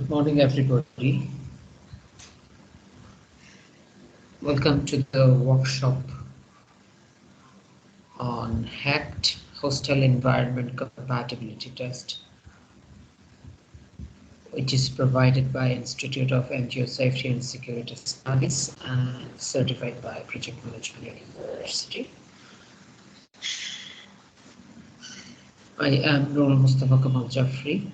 Good morning, everybody. Welcome to the workshop on HECT Hostile Environment Compatibility Test, which is provided by Institute of NGO Safety and Security Studies and certified by Project Management University. I am Nurul Mustafa Kamal Jafri.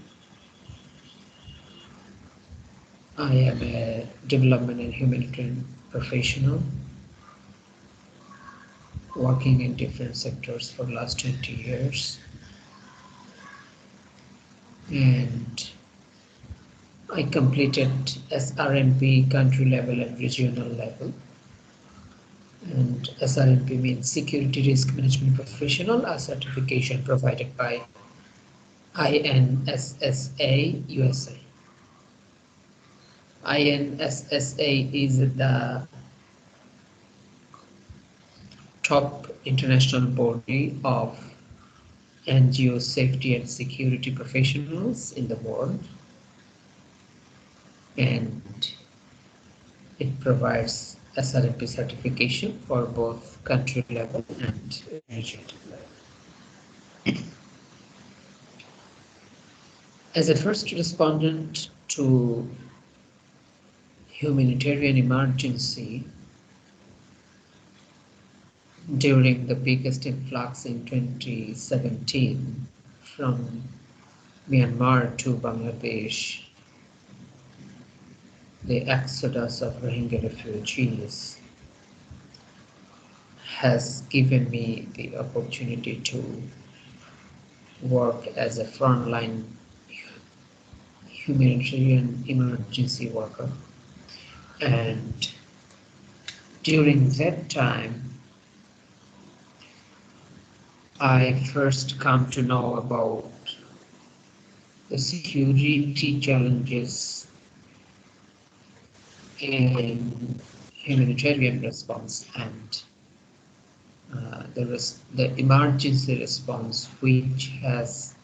I am a development and humanitarian professional working in different sectors for the last 20 years. And I completed SRMP country level and regional level. And SRMP means Security Risk Management Professional, a certification provided by INSSA USA. INSSA is the top international body of NGO safety and security professionals in the world, and it provides SRMP certification for both country level and regional level. As a first respondent to humanitarian emergency during the biggest influx in 2017 from Myanmar to Bangladesh, the exodus of Rohingya refugees has given me the opportunity to work as a frontline humanitarian emergency worker. And during that time, I first come to know about the security challenges in humanitarian response and the emergency response, which has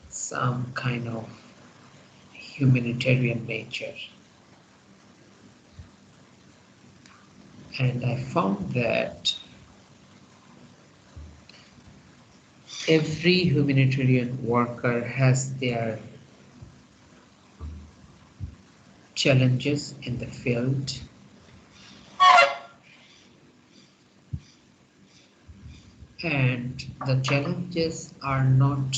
some kind of humanitarian nature. And I found that every humanitarian worker has their challenges in the field, and the challenges are not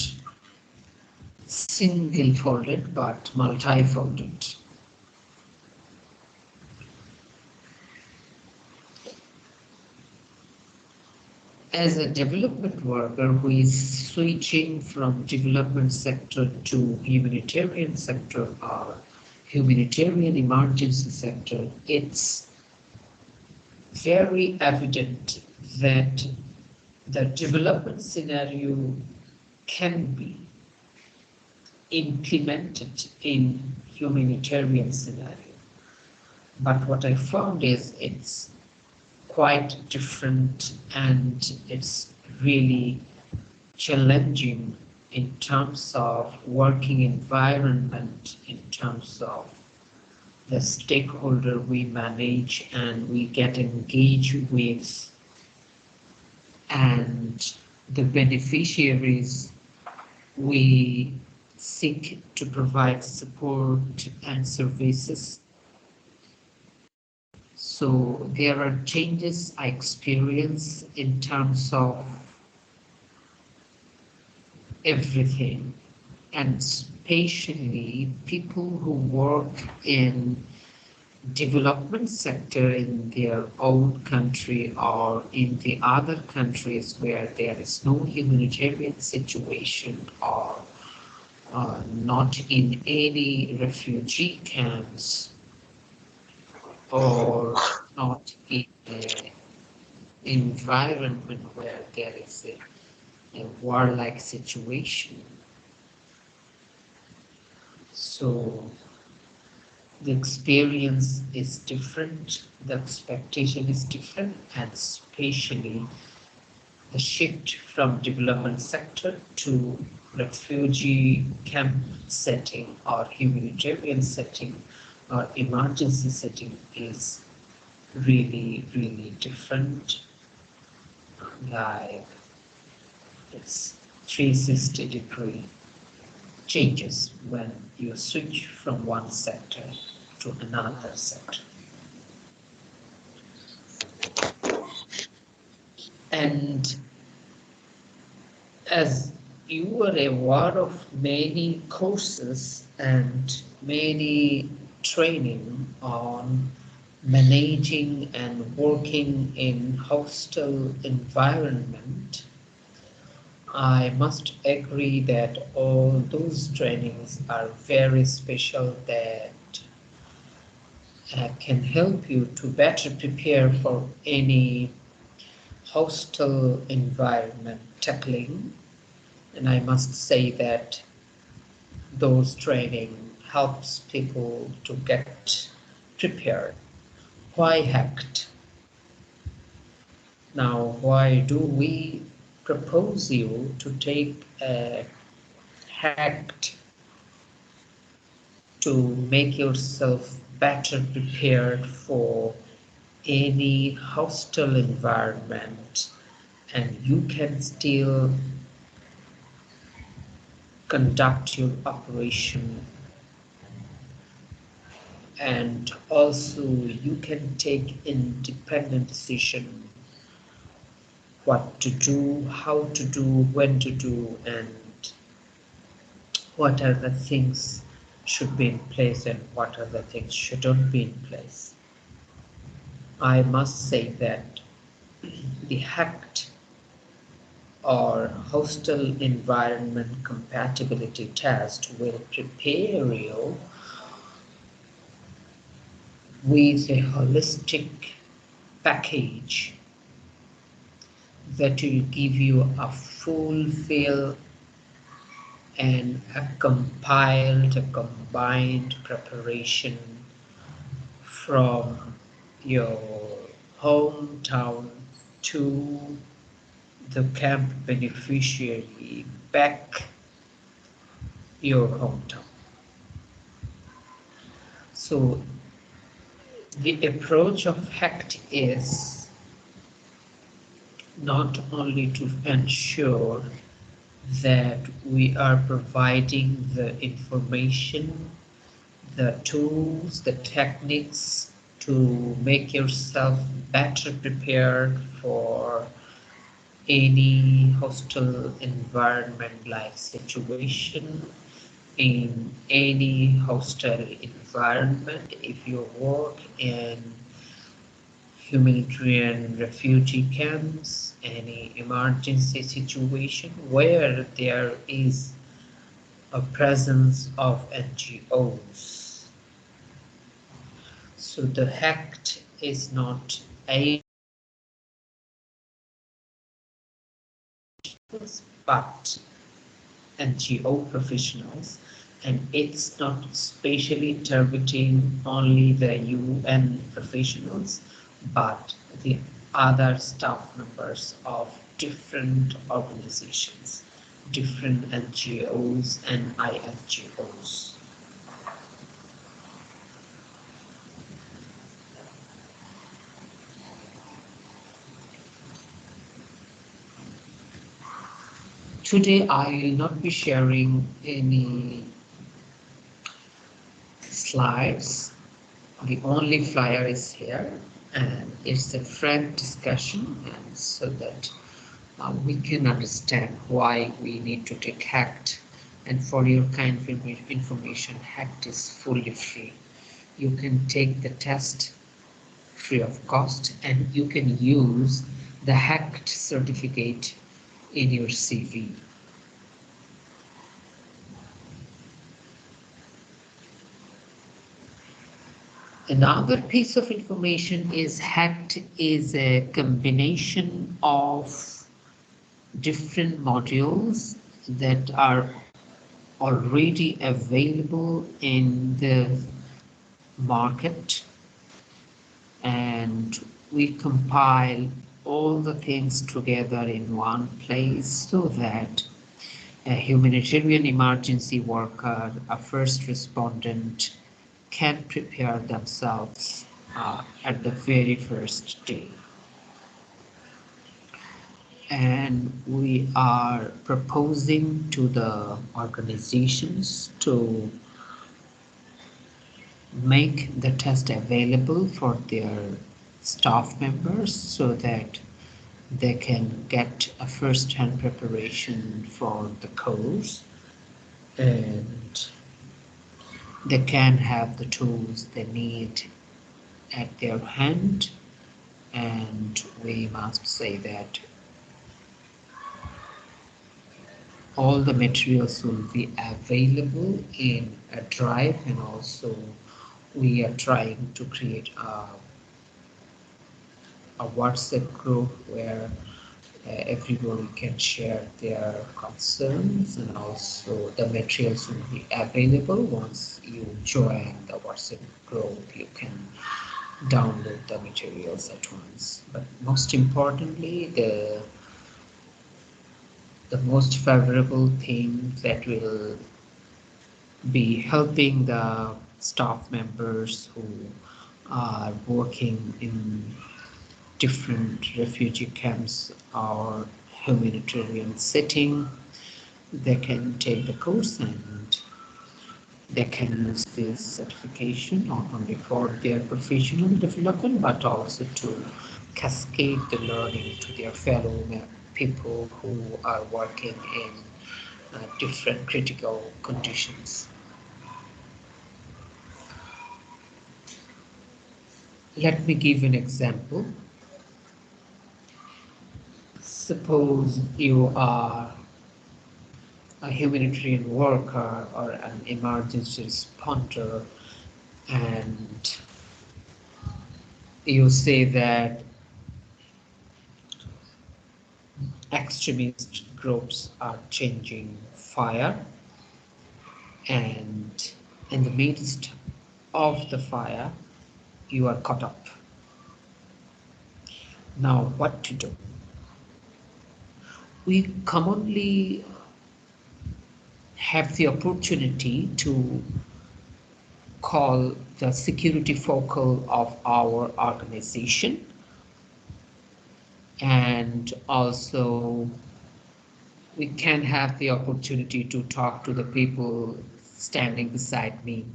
single-folded but multi-folded. As a development worker who is switching from development sector to humanitarian sector or humanitarian emergency sector, it's very evident that the development scenario can be implemented in humanitarian scenario. But what I found is it's quite different, and it's really challenging in terms of working environment, in terms of the stakeholder we manage and we get engaged with, and the beneficiaries we seek to provide support and services. So there are changes I experience in terms of everything, and especially people who work in development sector in their own country or in the other countries where there is no humanitarian situation or not in any refugee camps or not in an environment where there is a warlike situation. So the experience is different, the expectation is different, and especially the shift from development sector to refugee camp setting or humanitarian setting or emergency setting is really, really different. Like it's 360-degree changes when you switch from one sector to another sector. And as you were aware of many courses and many training on managing and working in hostile environment, I must agree that all those trainings are very special that can help you to better prepare for any hostile environment tackling. And I must say that those training helps people to get prepared. Why HECT? Now, why do we propose you to take a HECT to make yourself better prepared for any hostile environment, and you can still conduct your operation, and also you can take independent decision what to do, how to do, when to do, and what are the things should be in place and what are the things shouldn't be in place. I must say that the HECT or hostile environment compatibility test will prepare you with a holistic package that will give you a full and a combined preparation from your hometown to the camp beneficiary back your hometown. So the approach of HECT is not only to ensure that we are providing the information, the tools, the techniques to make yourself better prepared for any hostile environment like situation, in any hostile environment, if you work in humanitarian refugee camps, any emergency situation where there is a presence of NGOs. So the HECT is not a but NGO professionals, and it's not specially targeting only the UN professionals, but the other staff members of different organizations, different NGOs and IFGOs. Today I will not be sharing any slides. The only flyer is here, and it's a frank discussion, and so that we can understand why we need to take HECT. And for your kind of information, HECT is fully free. You can take the test free of cost, and you can use the HECT certificate in your CV. Another piece of information is HECT is a combination of different modules that are already available in the market, and we compile all the things together in one place so that A humanitarian emergency worker, a first respondent can prepare themselves at the very first day. And we are proposing to the organizations to make the test available for their staff members so that they can get a first-hand preparation for the course, and they can have the tools they need at their hand. And we must say that all the materials will be available in a drive, and also we are trying to create a WhatsApp group where everybody can share their concerns, and also the materials will be available. Once you join the WhatsApp group, you can download the materials at once. But most importantly, the most favorable thing that will be helping the staff members who are working in different refugee camps or humanitarian setting. They can take the course and they can use this certification not only for their professional development but also to cascade the learning to their fellow people who are working in different critical conditions. Let me give an example. Suppose you are a humanitarian worker or an emergency responder, and you say that extremist groups are changing fire, and in the midst of the fire you are caught up. Now what to do? We commonly have the opportunity to call the security focal of our organization, and also we can have the opportunity to talk to the people standing beside me.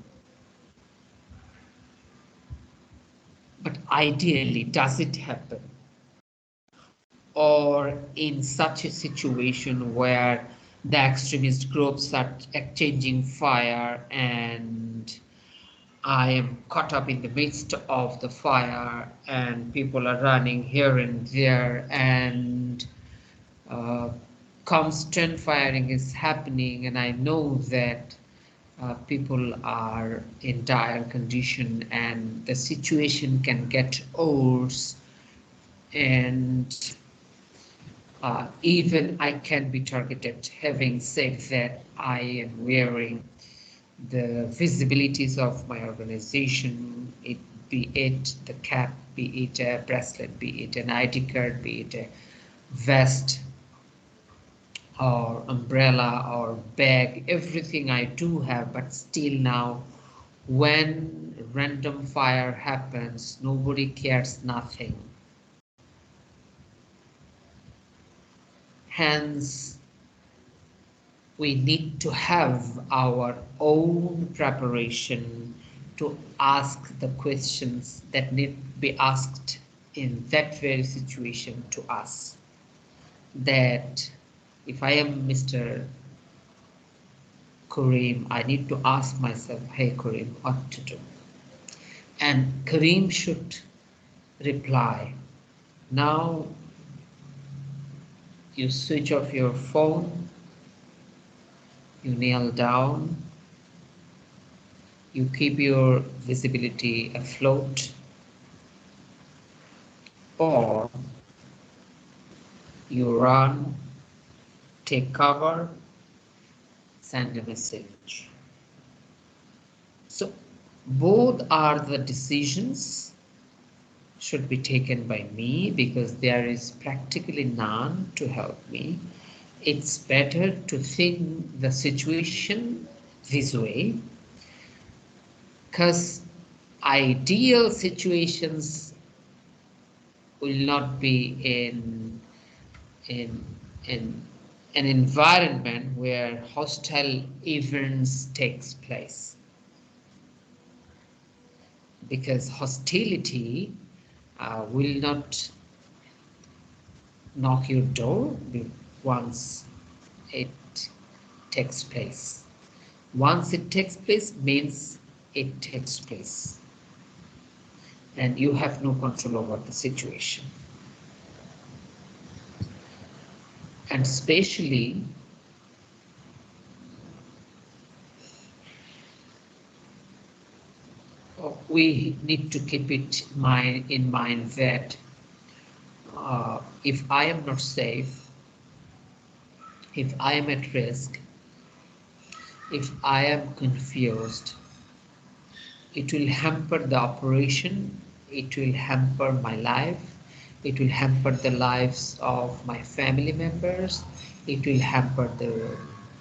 But ideally, does it happen? Or in such a situation where the extremist groups are exchanging fire and I am caught up in the midst of the fire and people are running here and there, and constant firing is happening, and I know that people are in dire condition and the situation can get worse, and even I can be targeted. Having said that, I am wearing the visibilities of my organization, be it the cap, be it a bracelet, be it an ID card, be it a vest or umbrella or bag, everything I do have, but still now when random fire happens, nobody cares, nothing. Hence, we need to have our own preparation to ask the questions that need to be asked in that very situation to us. That if I am Mr. Kareem, I need to ask myself, hey Kareem, what to do? And Kareem should reply. Now you switch off your phone, you kneel down, you keep your visibility afloat, or you run, take cover, send a message. So both are the decisions should be taken by me because there is practically none to help me it's better to think the situation this way, because ideal situations will not be in in an environment where hostile events takes place, because hostility will not knock your door once it takes place. Once it takes place means it takes place, and you have no control over the situation. And especially we need to keep it in mind that if I am not safe, if I am at risk, if I am confused, it will hamper the operation, it will hamper my life, it will hamper the lives of my family members, it will hamper the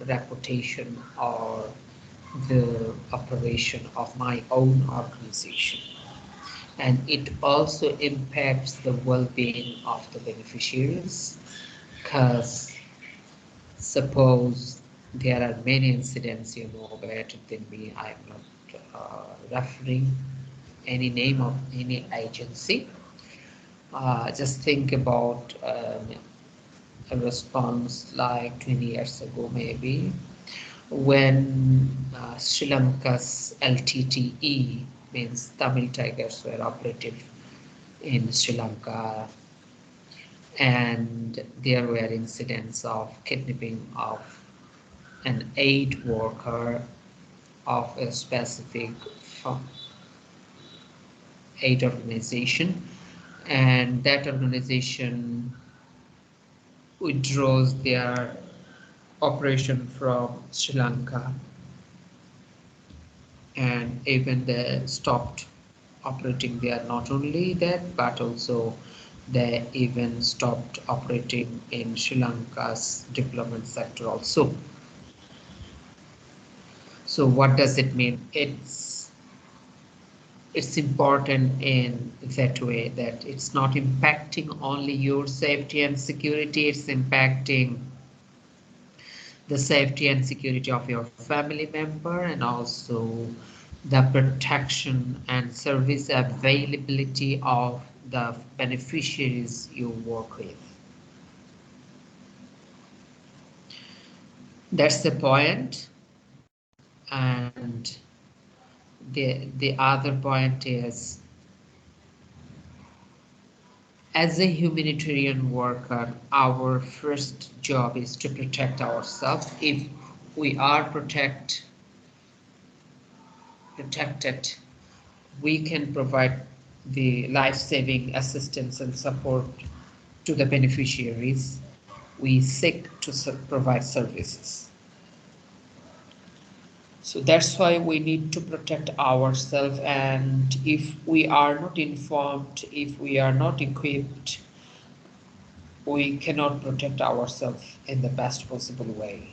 reputation or the operation of my own organization. And it also impacts the well-being of the beneficiaries, because suppose there are many incidents, you know better than me, I'm not referring any name of any agency. Just think about a response like 20 years ago maybe, when Sri Lanka's LTTE, means Tamil Tigers, were operative in Sri Lanka, and there were incidents of kidnapping of an aid worker of a specific aid organization, and that organization withdraws their operation from Sri Lanka, and even they stopped operating there. Not only that, but also they even stopped operating in Sri Lanka's development sector also. So what does it mean? It's important in that way, that it's not impacting only your safety and security, it's impacting the safety and security of your family member, and also the protection and service availability of the beneficiaries you work with. That's the point. And the other point is, as a humanitarian worker, our first job is to protect ourselves. If we are protected, we can provide the life-saving assistance and support to the beneficiaries we seek to provide services. So that's why we need to protect ourselves, and if we are not informed, if we are not equipped, we cannot protect ourselves in the best possible way.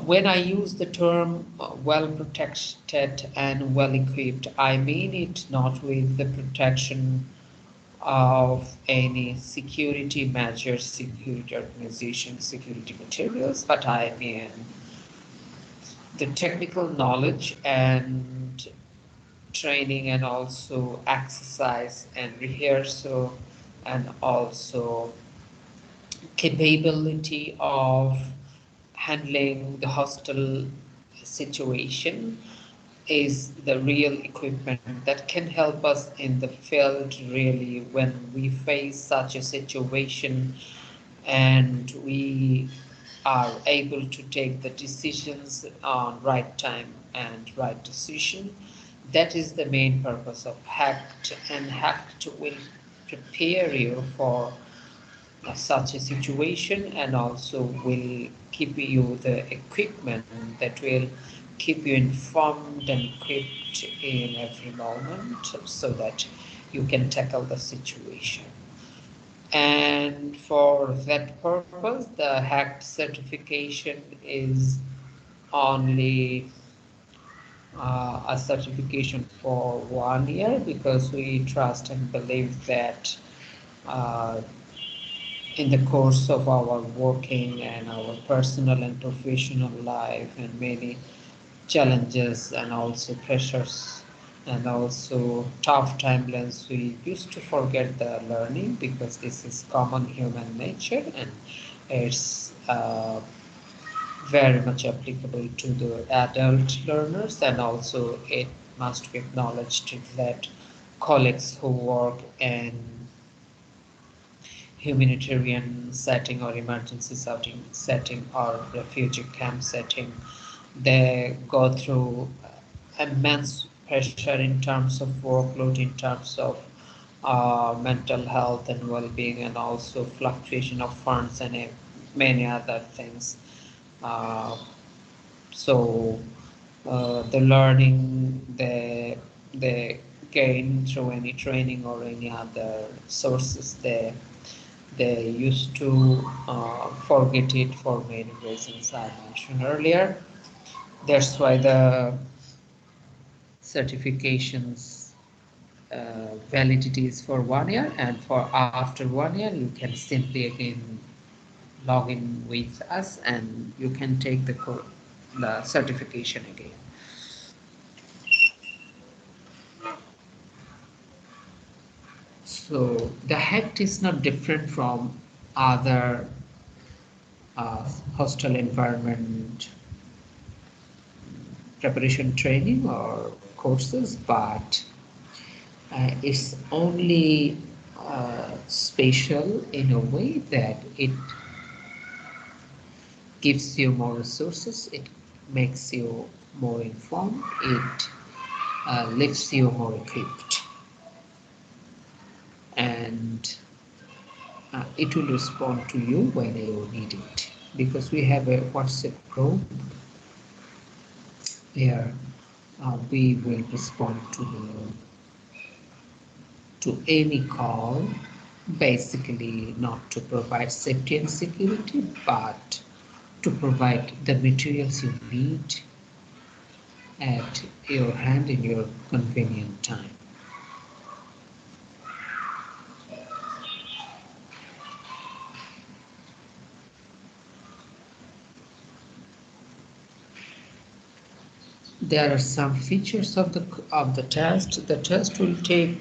When I use the term well protected and well equipped, I mean it not with the protection of any security measures, security organization, security materials, but I mean the technical knowledge and training, and also exercise and rehearsal, and also capability of handling the hostile situation is the real equipment that can help us in the field, really, when we face such a situation, and we are able to take the decisions on right time and right decision. That is the main purpose of HECT, and HECT will prepare you for such a situation, and also will give you the equipment that will keep you informed and equipped in every moment, so that you can tackle the situation. And for that purpose, the HECT certification is only a certification for 1 year, because we trust and believe that uh, in the course of our working and our personal and professional life, and many challenges and also pressures and also tough timelines, we used to forget the learning, because this is common human nature, and it's very much applicable to the adult learners. And also it must be acknowledged that colleagues who work in humanitarian setting or emergency setting or refugee camp setting, they go through immense pressure in terms of workload, in terms of mental health and well-being, and also fluctuation of funds and many other things. Uh, so the learning they gain through any training or any other sources, they used to forget it for many reasons I mentioned earlier. That's why the certifications validity is for 1 year, and for after 1 year you can simply again log in with us and you can take the certification again. So the HECT is not different from other hostel environment preparation training or courses, but it's only special in a way that it gives you more resources, it makes you more informed, it leaves you more equipped, and it will respond to you when you need it. Because we have a WhatsApp group where we will respond to any call, basically not to provide safety and security, but to provide the materials you need at your hand in your convenient time. There are some features of the test. The test will take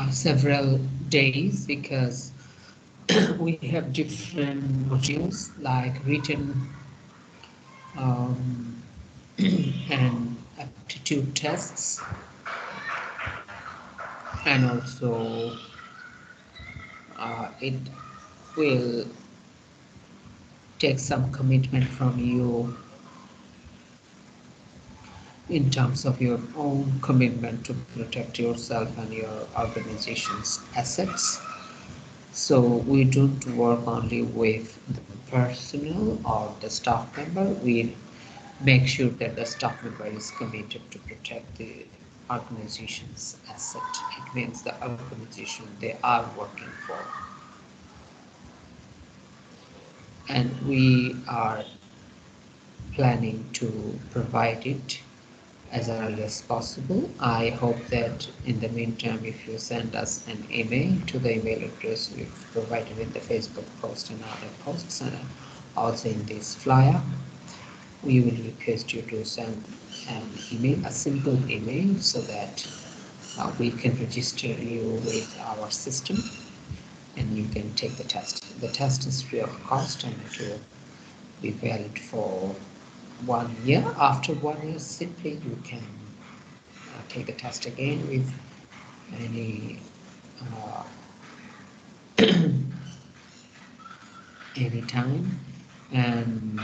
several days, because we have different modules like written um, and aptitude tests, and also it will take some commitment from you in terms of your own commitment to protect yourself and your organization's assets. So we don't work only with the personnel or the staff member. We make sure that the staff member is committed to protect the organization's asset. It means the organization they are working for. And we are planning to provide it as early as possible. I hope that in the meantime, if you send us an email to the email address we've provided in the Facebook post and other posts, and also in this flyer, we will request you to send an email, a simple email, so that we can register you with our system and you can take the test. The test is free of cost and it will be valid for 1 year. After 1 year, simply you can take the test again with any uh, any time. And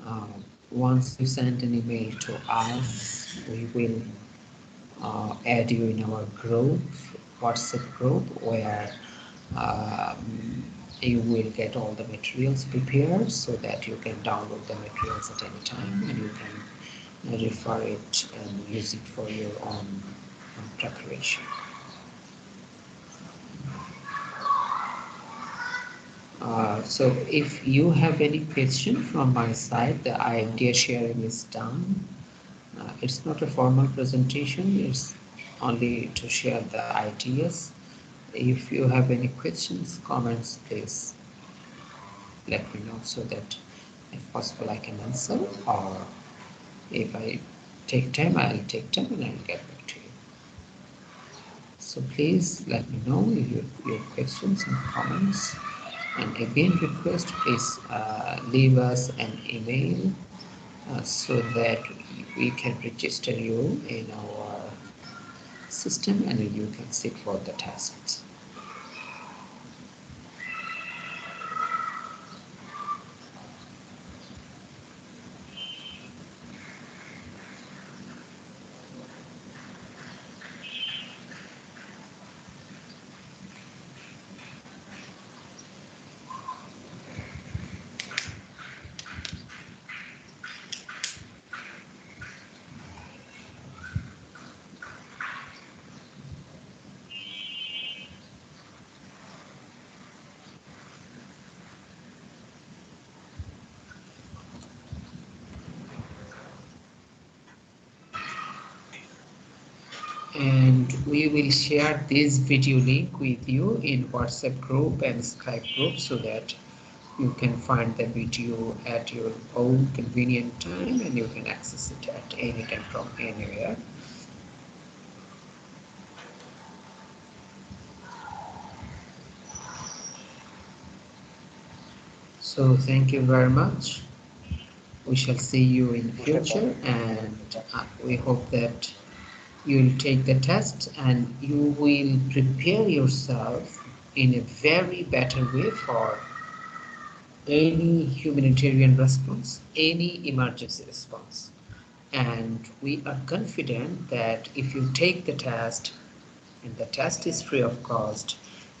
uh, once you send an email to us, we will add you in our group, WhatsApp group, where you will get all the materials prepared so that you can download the materials at any time and you can refer it and use it for your own preparation. So if you have any question from my side, the idea sharing is done. It's not a formal presentation, it's only to share the ideas. If you have any questions, comments, please let me know so that if possible I can answer, or if I take time, I'll take time and I'll get back to you. So please let me know if your questions and comments. And again, request please leave us an email so that we can register you in our system and you can sit for the tests. And we will share this video link with you in WhatsApp group and Skype group so that you can find the video at your own convenient time and you can access it at any time from anywhere. So thank you very much. We shall see you in future, and we hope that you will take the test and you will prepare yourself in a very better way for any humanitarian response, any emergency response. And we are confident that if you take the test, and the test is free of cost,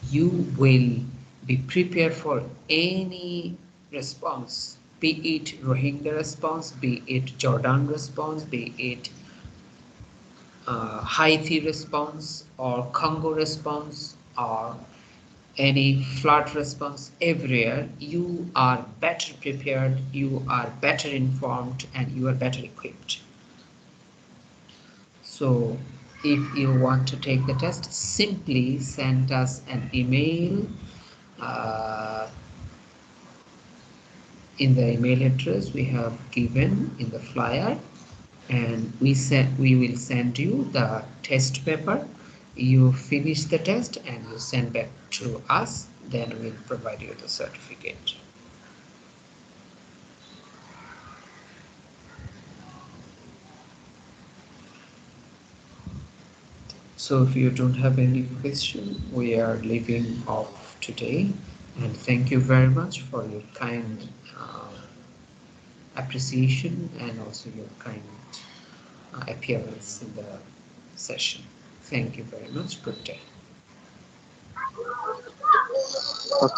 you will be prepared for any response, be it Rohingya response, be it Jordan response, be it Haiti response or Congo response or any flood response. Everywhere you are better prepared, you are better informed, and you are better equipped. So if you want to take the test, simply send us an email in the email address we have given in the flyer, and we will send you the test paper. You finish the test and you send back to us, then we'll provide you the certificate. So if you don't have any question, we are leaving off today, and thank you very much for your kind appreciation and also your kind appearance in the session. Thank you very much. Good day. Okay.